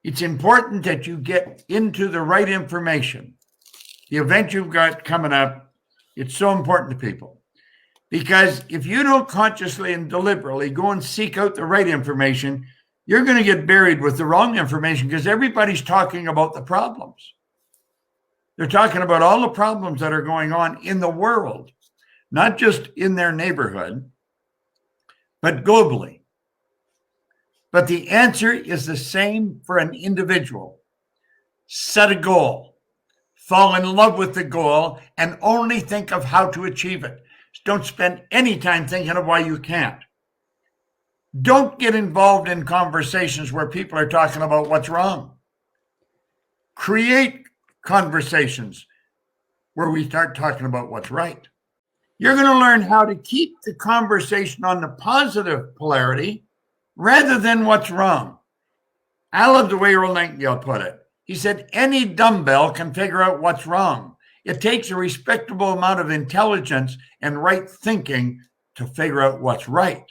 It's important that you get into the right information. The event you've got coming up, it's so important to people. Because if you don't consciously and deliberately go and seek out the right information, you're going to get buried with the wrong information because everybody's talking about the problems. They're talking about all the problems that are going on in the world, not just in their neighborhood, but globally. But the answer is the same for an individual. Set a goal, fall in love with the goal, and only think of how to achieve it. Don't spend any time thinking of why you can't. Don't get involved in conversations where people are talking about what's wrong. Create conversations where we start talking about what's right. You're going to learn how to keep the conversation on the positive polarity rather than what's wrong. I love the way Earl Nightingale put it. He said, any dumbbell can figure out what's wrong. It takes a respectable amount of intelligence and right thinking to figure out what's right.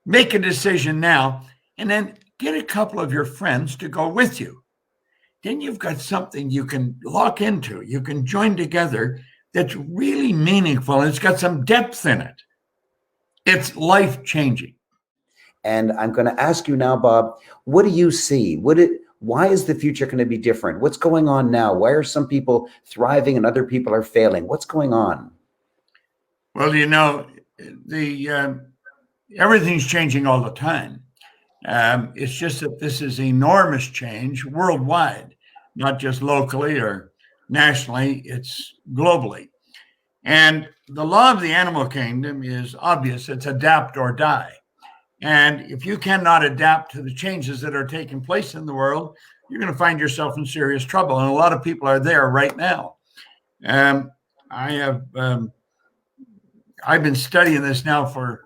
Make a decision now, and then get a couple of your friends to go with you. Then you've got something you can lock into, you can join together that's really meaningful, and it's got some depth in it. It's life-changing. And I'm going to ask you now, Bob, what do you see? Why is the future going to be different? What's going on now? Why are some people thriving and other people are failing? What's going on? Well, everything's changing all the time. It's just that this is enormous change worldwide, not just locally or nationally, it's globally. And the law of the animal kingdom is obvious. It's adapt or die. And if you cannot adapt to the changes that are taking place in the world, you're going to find yourself in serious trouble. And a lot of people are there right now. I've been studying this now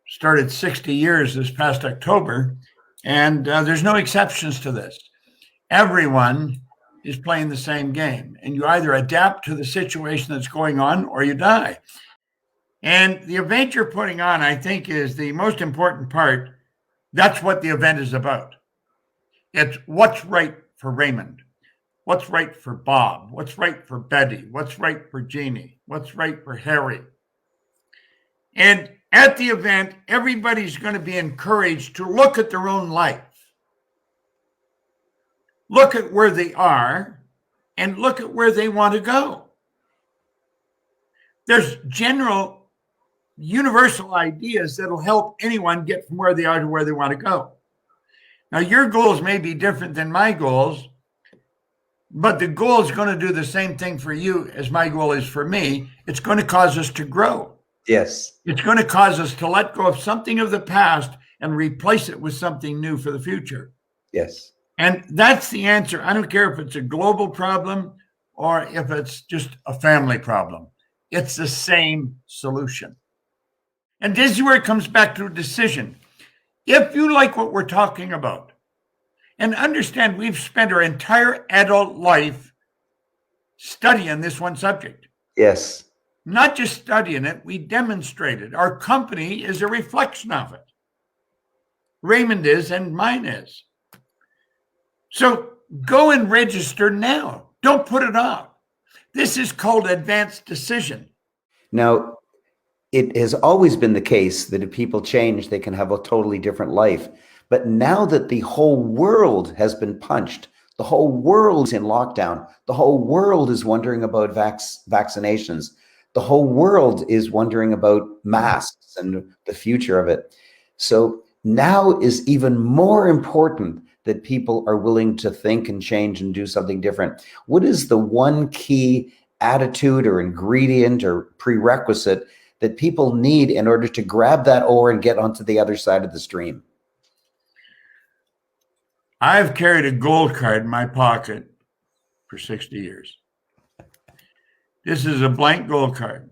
started 60 years this past October, and there's no exceptions to this. Everyone is playing the same game, and you either adapt to the situation that's going on or you die. And the event you're putting on, I think, is the most important part. That's what the event is about. It's what's right for Raymond, what's right for Bob, what's right for Betty, what's right for Jeannie, what's right for Harry. And at the event, everybody's going to be encouraged to look at their own life, look at where they are, and look at where they want to go. There's general universal ideas that'll help anyone get from where they are to where they want to go. Now, your goals may be different than my goals, but the goal is going to do the same thing for you as my goal is for me. It's going to cause us to grow. Yes. It's going to cause us to let go of something of the past and replace it with something new for the future. Yes. And that's the answer. I don't care if it's a global problem or if it's just a family problem. It's the same solution. And this is where it comes back to a decision. If you like what we're talking about, and understand we've spent our entire adult life studying this one subject. Yes. Not just studying it, we demonstrate it. Our company is a reflection of it. Raymond is, and mine is. So go and register now. Don't put it off. This is called advanced decision. Now, it has always been the case that if people change, they can have a totally different life. But now that the whole world has been punched, the whole world's in lockdown, the whole world is wondering about vaccinations, the whole world is wondering about masks and the future of it. So now is even more important that people are willing to think and change and do something different. What is the one key attitude or ingredient or prerequisite that people need in order to grab that oar and get onto the other side of the stream? I've carried a gold card in my pocket for 60 years. This is a blank gold card.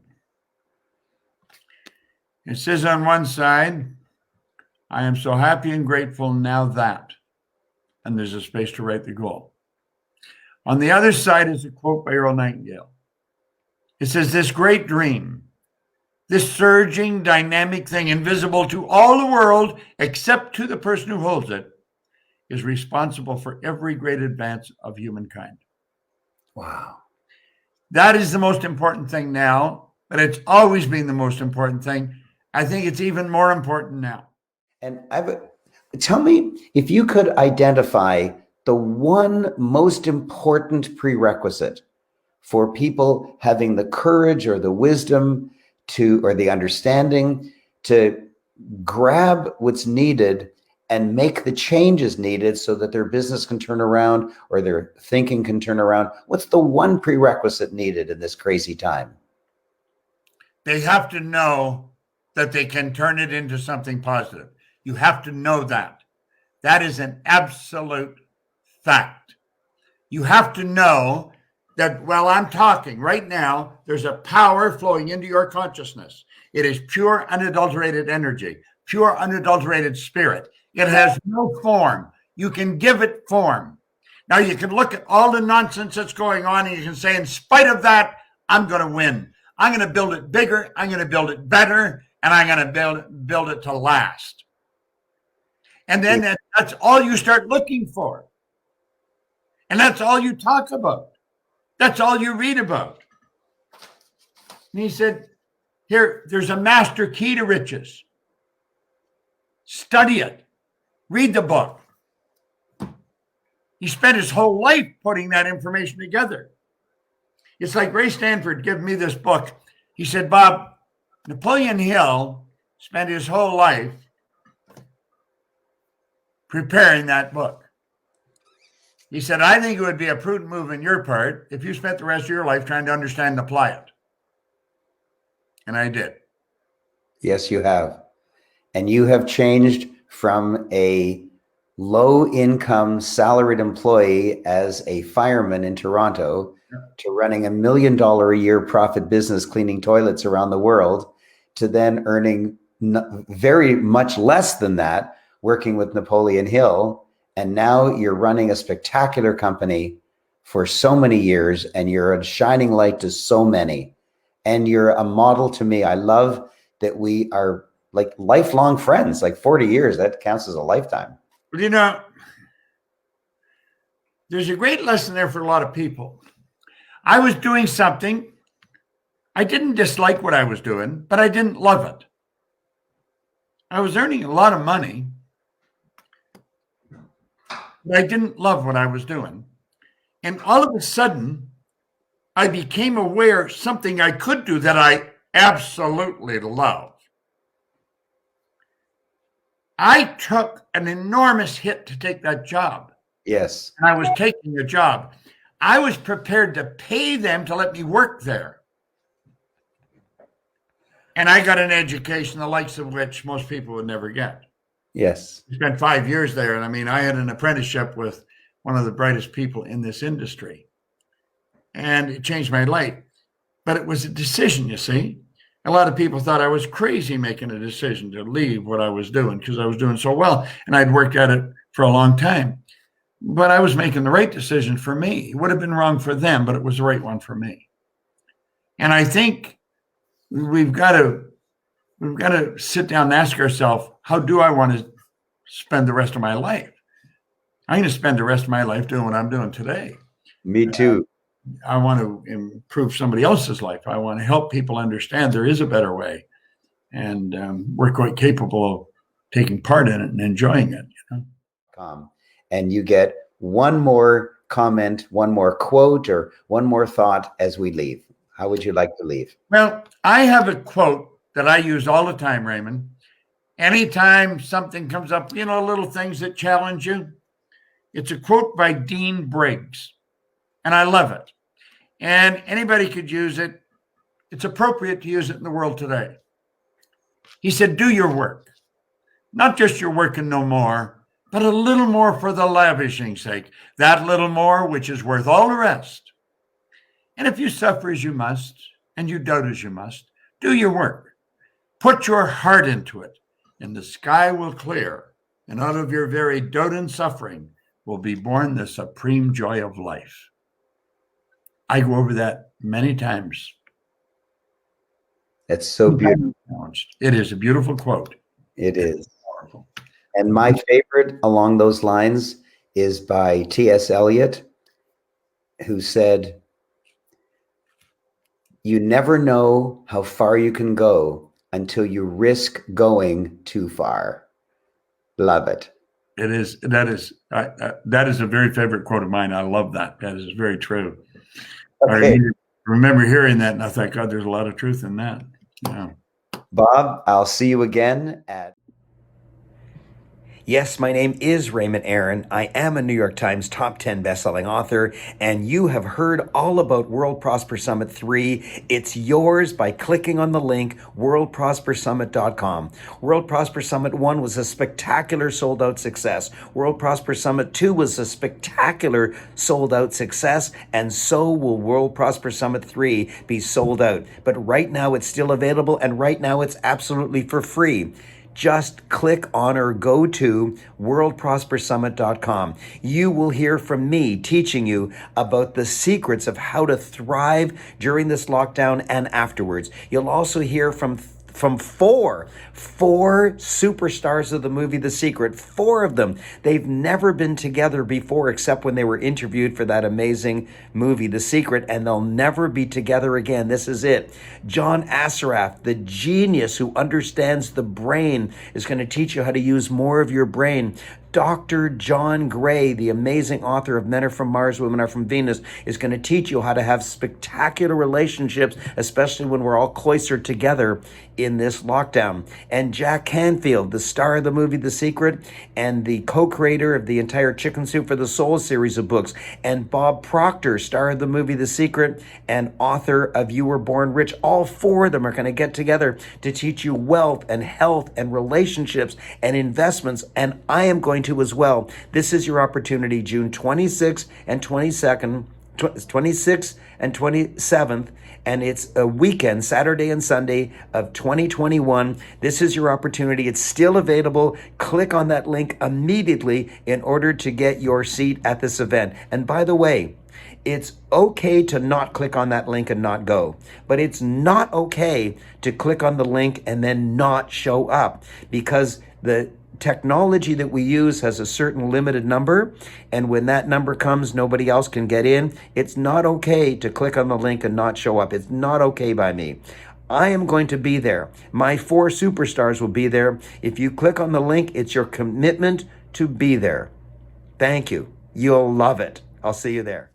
It says on one side, I am so happy and grateful now that, and there's a space to write the goal. On the other side is a quote by Earl Nightingale. It says, this great dream, this surging, dynamic thing, invisible to all the world except to the person who holds it, is responsible for every great advance of humankind. Wow. That is the most important thing now, but it's always been the most important thing. I think it's even more important now. And tell me if you could identify the one most important prerequisite for people having the courage or the wisdom to, or the understanding to grab what's needed and make the changes needed so that their business can turn around or their thinking can turn around. What's the one prerequisite needed in this crazy time? They have to know that they can turn it into something positive. You have to know that. That is an absolute fact. You have to know that while I'm talking right now, there's a power flowing into your consciousness. It is pure, unadulterated energy, pure, unadulterated spirit. It has no form. You can give it form. Now, you can look at all the nonsense that's going on and you can say, in spite of that, I'm going to win. I'm going to build it bigger. I'm going to build it better. And I'm going to build it to last. And then that's all you start looking for. And that's all you talk about. That's all you read about. And he said, here, there's a master key to riches. Study it. Read the book. He spent his whole life putting that information together. It's like Ray Stanford gave me this book. He said, Bob, Napoleon Hill spent his whole life preparing that book. He said, I think it would be a prudent move on your part if you spent the rest of your life trying to understand and apply it. And I did. Yes, you have. And you have changed from a low-income salaried employee as a fireman in Toronto to running $1 million a year profit business cleaning toilets around the world, to then earning very much less than that working with Napoleon Hill. And now you're running a spectacular company for so many years, and you're a shining light to so many. And you're a model to me. I love that we are like lifelong friends, like 40 years. That counts as a lifetime. Well, you know, there's a great lesson there for a lot of people. I was doing something. I didn't dislike what I was doing, but I didn't love it. I was earning a lot of money, but I didn't love what I was doing. And all of a sudden, I became aware of something I could do that I absolutely love. I took an enormous hit to take that job. Yes. And I was taking a job. I was prepared to pay them to let me work there. And I got an education, the likes of which most people would never get. Yes. I spent 5 years there. And I mean, I had an apprenticeship with one of the brightest people in this industry. And it changed my life. But it was a decision, you see. A lot of people thought I was crazy making a decision to leave what I was doing because I was doing so well. And I'd worked at it for a long time. But I was making the right decision for me. It would have been wrong for them, but it was the right one for me. And I think we've got to sit down and ask ourselves, how do I want to spend the rest of my life? I'm going to spend the rest of my life doing what I'm doing today. Me too. I want to improve somebody else's life. I want to help people understand there is a better way. And we're quite capable of taking part in it and enjoying it. You know? And you get one more comment, one more quote, or one more thought as we leave. How would you like to leave? Well, I have a quote that I use all the time, Raymond. Anytime something comes up, you know, little things that challenge you. It's a quote by Dean Briggs, and I love it. And anybody could use it. It's appropriate to use it in the world today. He said, do your work. Not just your work and no more, but a little more for the lavishing's sake. That little more, which is worth all the rest. And if you suffer as you must, and you doubt as you must, do your work. Put your heart into it, and the sky will clear, and out of your very doubt and suffering will be born the supreme joy of life. I go over that many times. It's so beautiful. It is a beautiful quote. It is. Powerful. And my favorite along those lines is by T.S. Eliot, who said, "You never know how far you can go until you risk going too far." Love it. It is that is a very favorite quote of mine. I love that. That is very true. Okay. I remember hearing that, and I thought, God, there's a lot of truth in that. Yeah. Bob, I'll see you again at. Yes, my name is Raymond Aaron. I am a New York Times top 10 bestselling author, and you have heard all about World Prosper Summit 3. It's yours by clicking on the link, worldprospersummit.com. World Prosper Summit 1 was a spectacular sold-out success. World Prosper Summit 2 was a spectacular sold-out success, and so will World Prosper Summit 3 be sold out. But right now it's still available, and right now it's absolutely for free. Just click on or go to worldprospersummit.com. You will hear from me teaching you about the secrets of how to thrive during this lockdown and afterwards. You'll also hear from four superstars of the movie The Secret. Four of them. They've never been together before except when they were interviewed for that amazing movie The Secret, and they'll never be together again. This is it. John Assaraf, the genius who understands the brain, is going to teach you how to use more of your brain. Dr. John Gray, the amazing author of Men Are From Mars, Women Are From Venus, is going to teach you how to have spectacular relationships, especially when we're all cloistered together in this lockdown. And Jack Canfield, the star of the movie The Secret and the co-creator of the entire Chicken Soup for the Soul series of books, and Bob Proctor, star of the movie The Secret and author of You Were Born Rich. All four of them are going to get together to teach you wealth and health and relationships and investments, and I am going to as well. This is your opportunity, June 26th and 22nd, 26th and 27th, and it's a weekend, Saturday and Sunday of 2021. This is your opportunity. It's still available. Click on that link immediately in order to get your seat at this event. And by the way, it's okay to not click on that link and not go, but it's not okay to click on the link and then not show up, because the technology that we use has a certain limited number, and when that number comes, nobody else can get in. It's not okay to click on the link and not show up. It's not okay by me. I am going to be there. My four superstars will be there. If you click on the link, it's your commitment to be there. Thank you. You'll love it. I'll see you there.